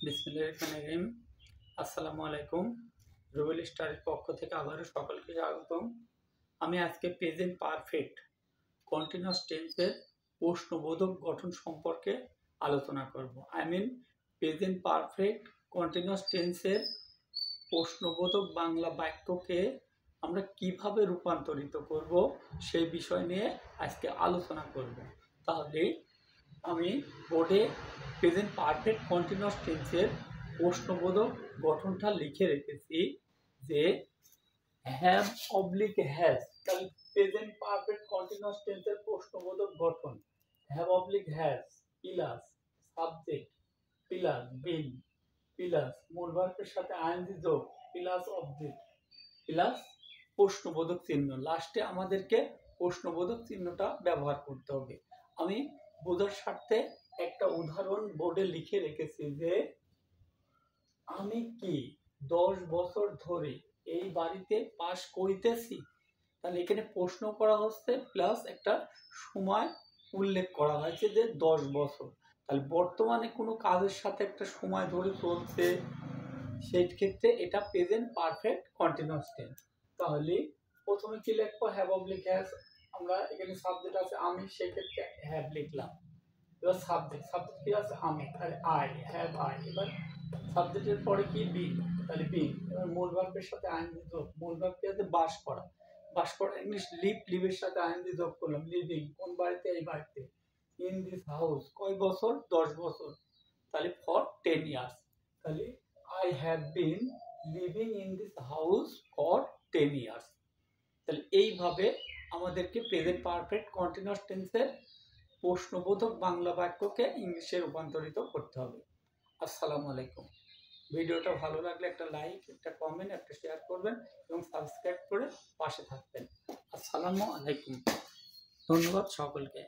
বিসমিল্লাহির আসসালামু আলাইকুম। রুবেল স্টারের পক্ষ থেকে আবারও সকলকে স্বাগতম। আমি আজকে প্রেজেন্ট পারফেক্ট কন্টিনিউয়াস টেন্সের প্রশ্নবোধক গঠন সম্পর্কে আলোচনা করব। প্রেজেন্ট পারফেক্ট কন্টিনিউয়াস টেন্সের প্রশ্নবোধক বাংলা বাক্যকে আমরা কিভাবে রূপান্তরিত করব সেই বিষয় নিয়ে আজকে আলোচনা করব। তাহলে আমি বোর্ডে প্রেজেন্ট পারফেক্ট কন্টিনিউয়াস টেন্সের প্রশ্নবোধক গঠনটা লিখে রেখেছি যে হ্যাভ অবলিক হ্যাজ। তাহলে প্রেজেন্ট পারফেক্ট কন্টিনিউয়াস টেন্সের প্রশ্নবোধক গঠন have oblique has plus subject plus been plus মূল ভার্বের সাথে আইএনজি যোগ প্লাস অবজেক্ট প্লাস প্রশ্নবোধক চিহ্ন। লাস্টে আমাদেরকে প্রশ্নবোধক চিহ্নটা ব্যবহার করতে হবে। আমি বোঝার স্বার্থে একটা উদাহরণ বোর্ডে লিখে রেখেছি যে আমি কি 10 বছর ধরে এই বাড়িতে বাস করিতেছি। তাহলে এখানে প্রশ্ন করা হচ্ছে প্লাস একটা সময় উল্লেখ করা হয়েছে যে 10 বছর। তাহলে বর্তমানে কোনো কাজের সাথে একটা সময় ধরে চলছে, সেই ক্ষেত্রে এটা প্রেজেন্ট পারফেক্ট কন্টিনিউয়াস টেন্স। তাহলে প্রথমে কি লিখবো? Have oblique has. আমরা এখানে সাবজেক্ট আছে আমি, সেই ক্ষেত্রে হ্যাভ লিখলাম। এবার সাবজেক্ট কি আছে? আমি, তাহলে আই হ্যাভ আই। এবার সাবজেক্টের পরে কি? বি, তাহলে বি। এবার মূল ভার্বের সাথে আইএনজি যোগ। মূল ভার্ব কি আছে? বাস করা। ইংলিশ লিভের সাথে আইএনজি যোগ করলাম। লিভিং, কোন বাড়িতে? এই বাড়িতে। ইন দিস হাউস, কয় বছর? 10 বছর। তাহলে ফর 10 ইয়ার্স। তাহলে I have been living in this house for 10 years. তাহলে এইভাবে আমাদেরকে প্রেজেন্ট পারফেক্ট কন্টিনিউয়াস টেন্সের প্রশ্নবোধক বাংলা বাক্যকে ইংলিশে রূপান্তরিত করতে হবে। আসসালামু আলাইকুম। ভিডিওটা ভালো লাগলে একটা লাইক, একটা কমেন্ট, একটা শেয়ার করবেন এবং সাবস্ক্রাইব করে পাশে থাকবেন। আসসালামু আলাইকুম। ধন্যবাদ সকলকে।